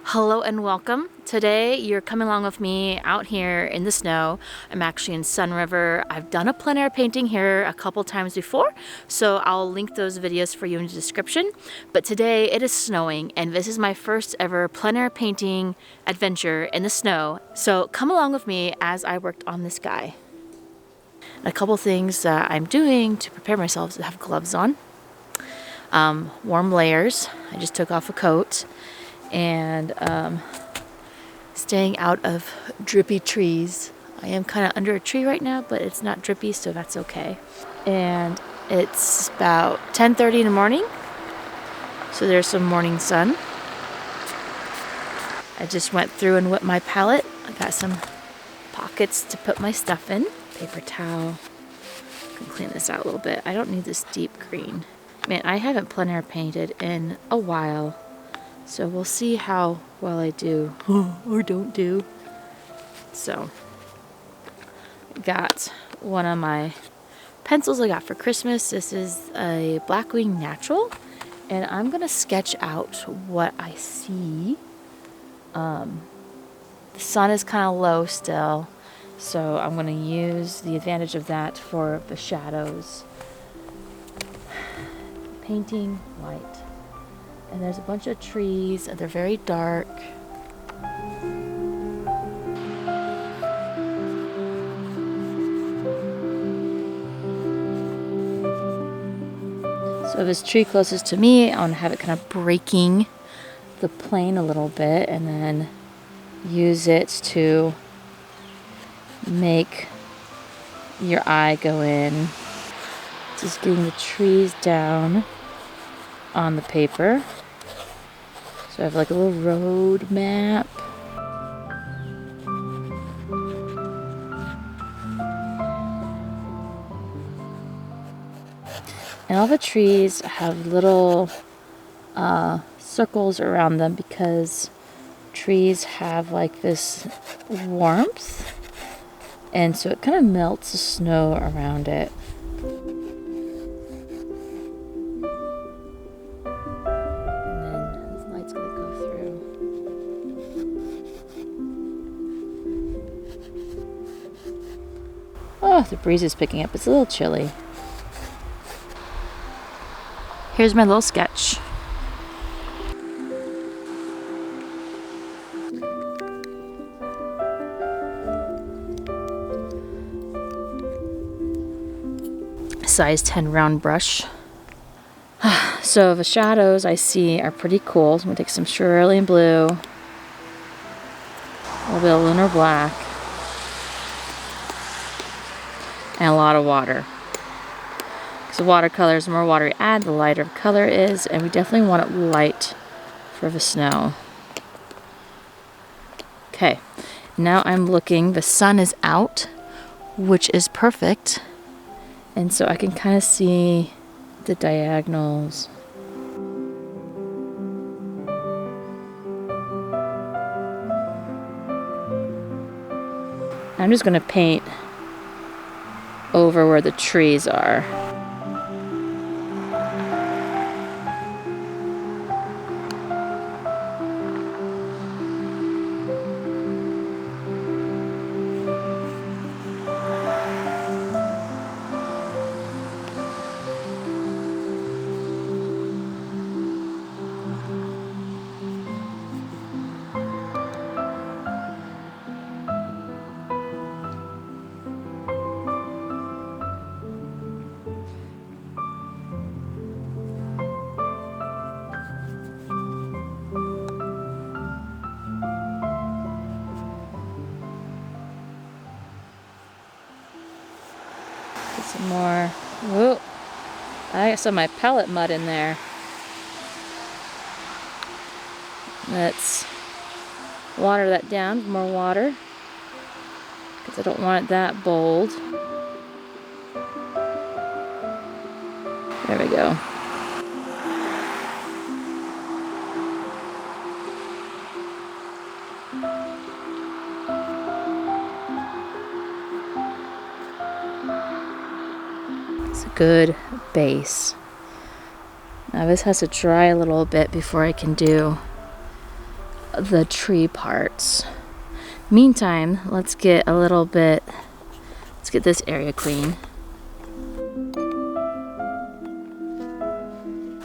Hello and welcome. Today you're coming along with me out here in the snow. I'm actually in Sunriver. I've done a plein air painting here a couple times before, so I'll link those videos for you in the description. But today it is snowing and this is my first ever plein air painting adventure in the snow. So come along with me as I worked on this guy. A couple things that I'm doing to prepare myself to have gloves on. Warm layers. I just took off a coat. And staying out of drippy trees. I am kind of under a tree right now, but it's not drippy, so that's okay. And it's about 10:30 in the morning, so there's some morning sun. I just went through and whipped my palette. I got some pockets to put my stuff in. Paper towel. I can clean this out a little bit. I don't need this deep green. Man, I haven't plein air painted in a while. So we'll see how well I do or don't do. So, got one of my pencils I got for Christmas. This is a Blackwing Natural. And I'm going to sketch out what I see. The sun is kind of low still. So I'm going to use the advantage of that for the shadows. Painting white. And there's a bunch of trees, and they're very dark. So this tree closest to me, I want to have it kind of breaking the plane a little bit, and then use it to make your eye go in. Just getting the trees down on the paper. So I have like a little road map. And all the trees have little circles around them because trees have like this warmth. And so it kind of melts the snow around it. Oh, the breeze is picking up. It's a little chilly. Here's my little sketch. Size 10 round brush. So the shadows I see are pretty cool. So I'm going to take some cerulean blue. A little bit of lunar black. And a lot of water. Because the watercolors, the more water you add, the lighter the color is, and we definitely want it light for the snow. Okay, now I'm looking, the sun is out, which is perfect, and so I can kind of see the diagonals. I'm just going to paint over where the trees are. Some more. Whoa. I got some of my palette mud in there. Let's water that down. More water. Because I don't want it that bold. There we go. Good base. Now this has to dry a little bit before I can do the tree parts. Meantime, let's get this area clean.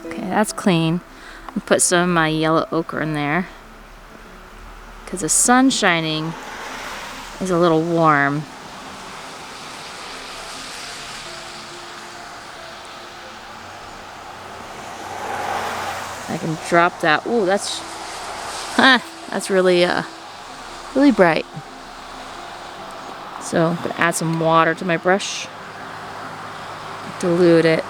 Okay, that's clean. I'll put some of my yellow ochre in there because the sun shining is a little warm. I can drop that. Ooh, that's really really bright. So I'm gonna add some water to my brush, dilute it.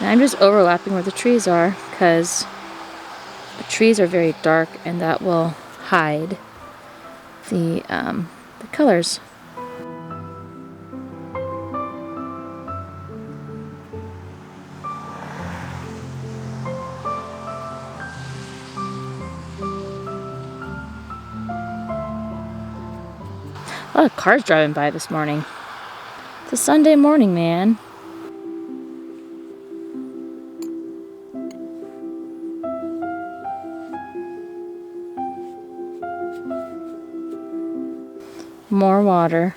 And I'm just overlapping where the trees are because the trees are very dark and that will hide the colors. A lot of cars driving by this morning. It's a Sunday morning, man. More water.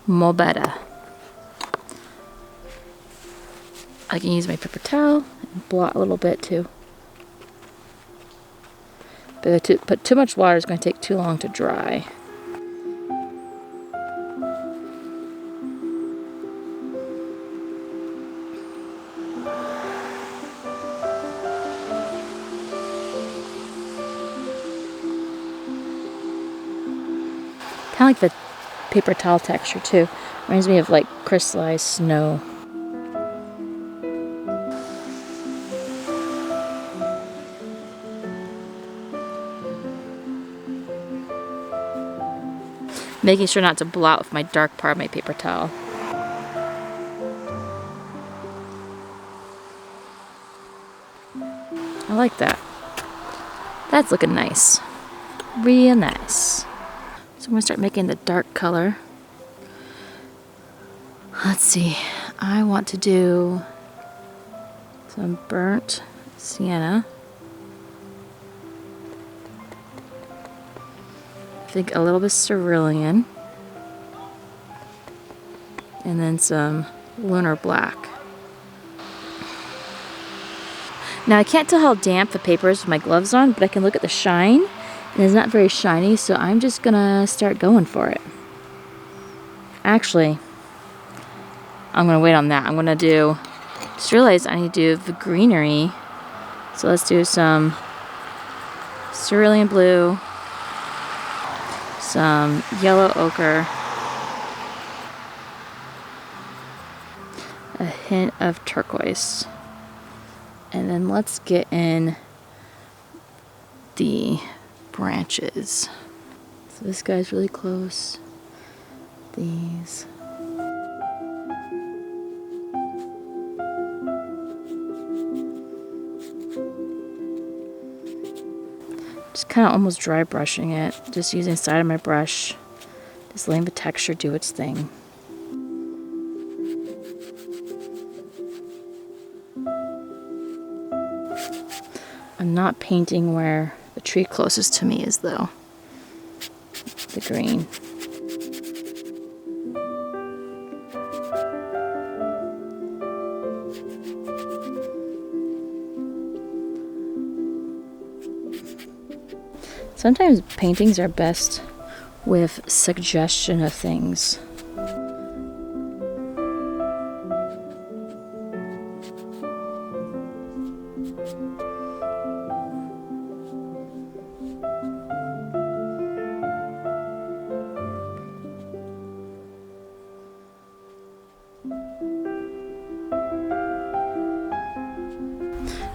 More better. I can use my paper towel and blot a little bit too. But to put too much water is going to take too long to dry. Kind of like the paper towel texture too. Reminds me of like crystallized snow. Making sure not to blot with my dark part of my paper towel. I like that. That's looking nice. Real nice. So I'm going to start making the dark color. Let's see. I want to do some burnt sienna. I think a little bit cerulean. And then some lunar black. Now I can't tell how damp the paper is with my gloves on, but I can look at the shine. And it's not very shiny, so I'm just gonna start going for it. Actually, I'm gonna wait on that. I'm gonna just realized I need to do the greenery. So let's do some cerulean blue, some yellow ochre, a hint of turquoise. And then let's get in the branches. So this guy's really close. These. Just kind of almost dry brushing it. Just using the side of my brush. Just letting the texture do its thing. I'm not painting where the tree closest to me is though. The green. Sometimes paintings are best with suggestion of things.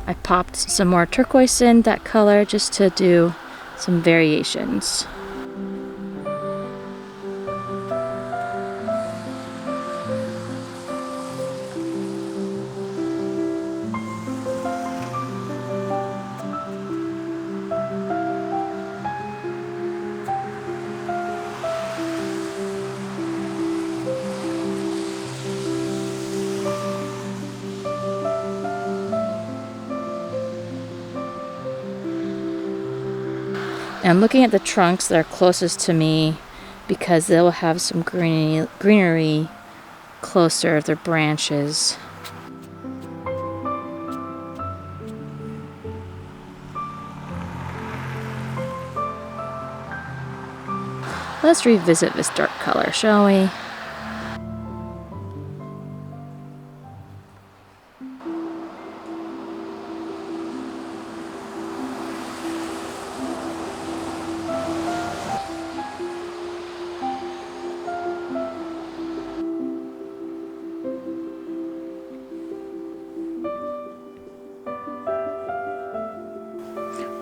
I popped some more turquoise in that color just to do some variations. And I'm looking at the trunks that are closest to me because they'll have some greenery closer to their branches. Let's revisit this dark color, shall we?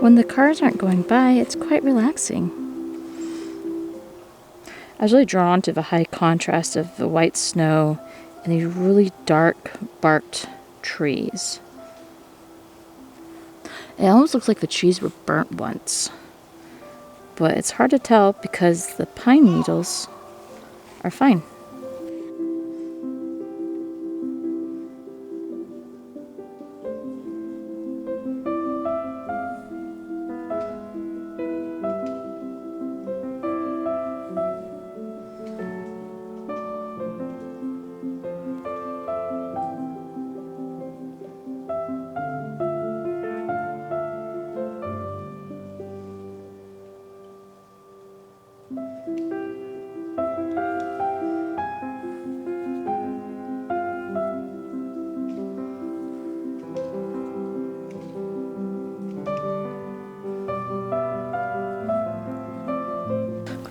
When the cars aren't going by, it's quite relaxing. I was really drawn to the high contrast of the white snow and these really dark barked trees. It almost looks like the trees were burnt once, but it's hard to tell because the pine needles are fine.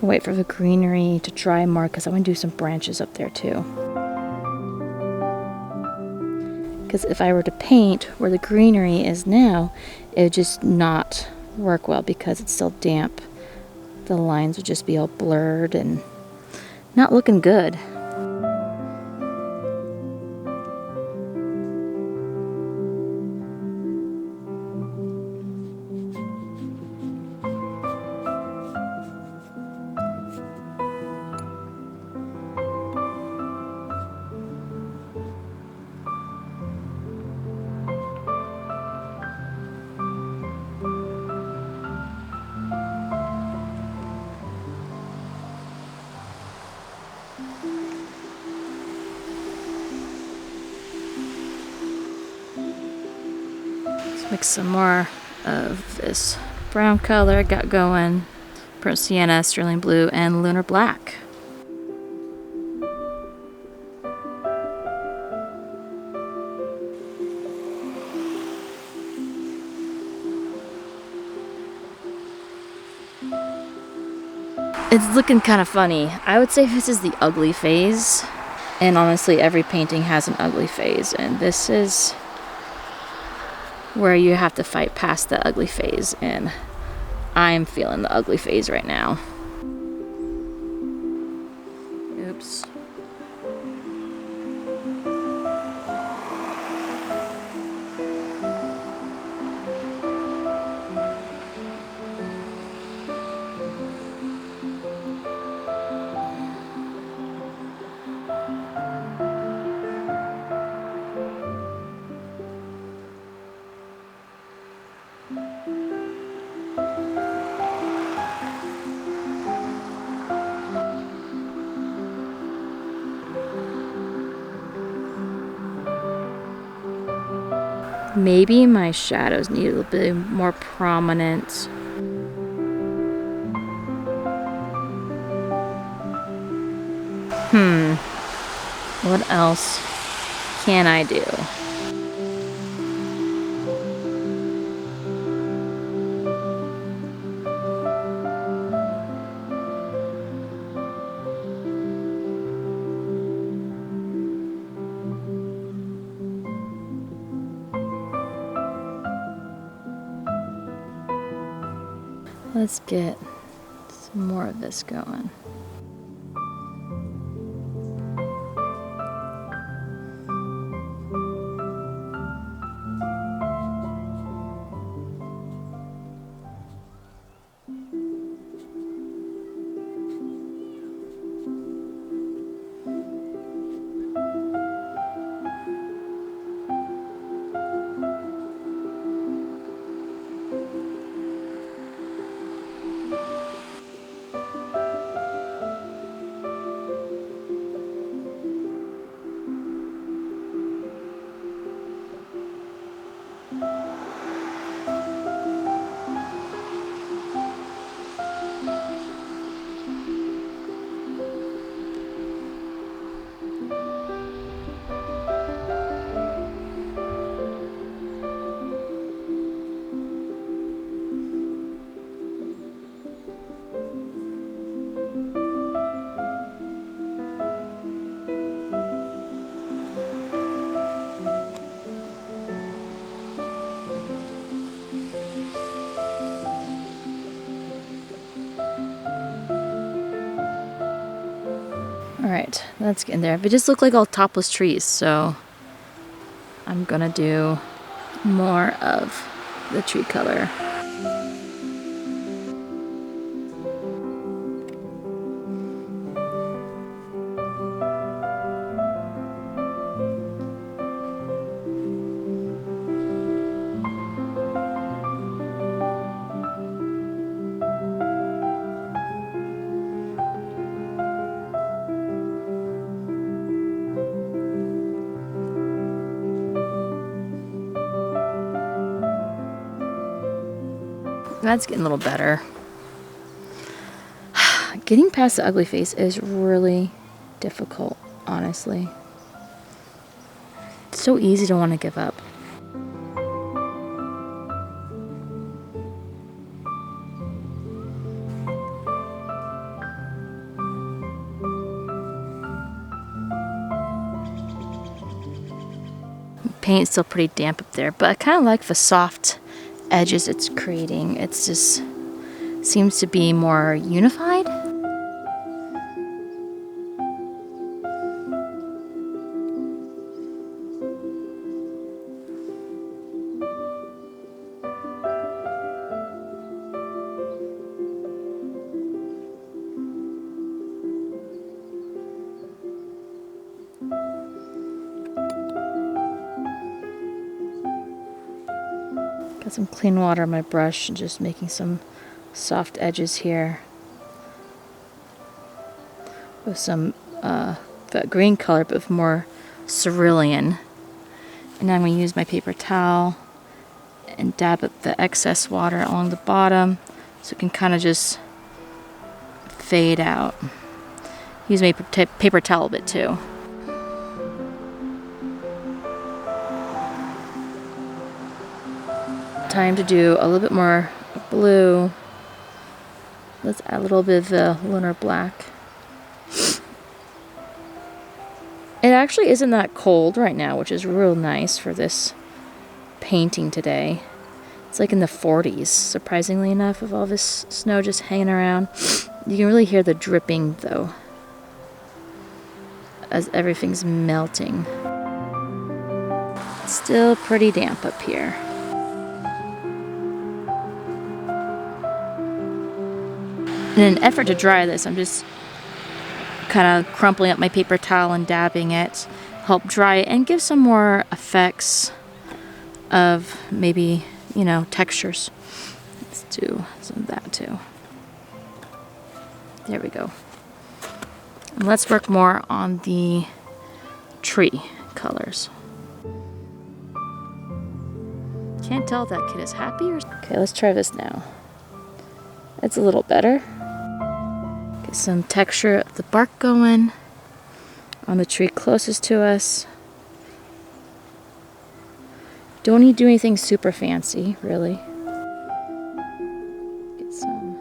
Wait for the greenery to dry more because I want to do some branches up there too. Because if I were to paint where the greenery is now, it would just not work well because it's still damp. The lines would just be all blurred and not looking good. Mix some more of this brown color I got going. Burnt sienna, sterling blue, and lunar black. It's looking kind of funny. I would say this is the ugly phase. And honestly, every painting has an ugly phase. And this is where you have to fight past the ugly phase, and I'm feeling the ugly phase right now. Oops. Maybe my shadows need a little bit more prominent. What else can I do? Let's get some more of this going. Alright, that's getting there. They just look like all topless trees, so I'm gonna do more of the tree color. That's getting a little better. Getting past the ugly face is really difficult, honestly. It's so easy to want to give up. Paint's still pretty damp up there, but I kind of like the soft edges it's creating. It's just seems to be more unified. Got some clean water on my brush and just making some soft edges here with some that green color, but with more cerulean. And now I'm going to use my paper towel and dab up the excess water along the bottom so it can kind of just fade out. Use my paper towel a bit too. Time to do a little bit more blue. Let's add a little bit of the lunar black. It actually isn't that cold right now, which is real nice for this painting today. It's like in the 40s, surprisingly enough, with all this snow just hanging around. You can really hear the dripping though, as everything's melting. It's still pretty damp up here. In an effort to dry this, I'm just kind of crumpling up my paper towel and dabbing it, help dry it and give some more effects of maybe, you know, textures. Let's do some of that too. There we go. And let's work more on the tree colors. Can't tell if that kid is happy or... Okay, let's try this now. It's a little better. Get some texture of the bark going on the tree closest to us. Don't need to do anything super fancy, really. Get some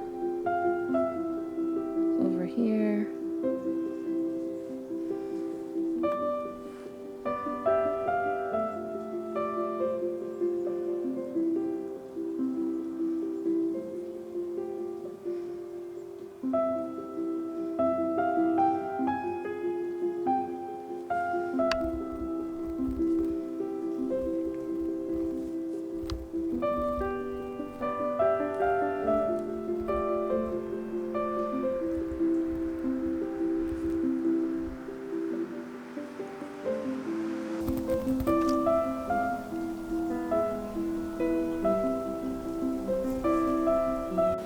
over here.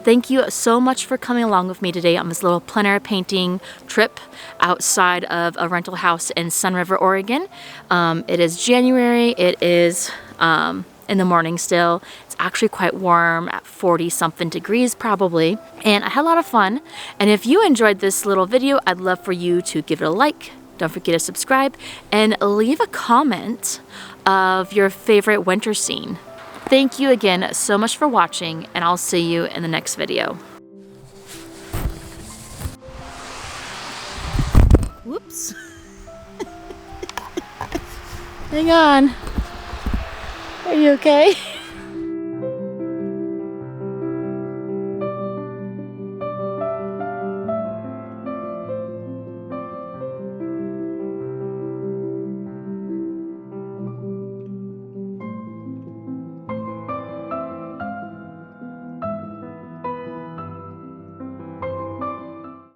Thank you so much for coming along with me today on this little plein air painting trip outside of a rental house in Sunriver, Oregon. It is January. It is in the morning still. It's actually quite warm at 40-something degrees probably. And I had a lot of fun. And if you enjoyed this little video, I'd love for you to give it a like. Don't forget to subscribe and leave a comment of your favorite winter scene. Thank you again so much for watching, and I'll see you in the next video. Whoops. Hang on. Are you okay?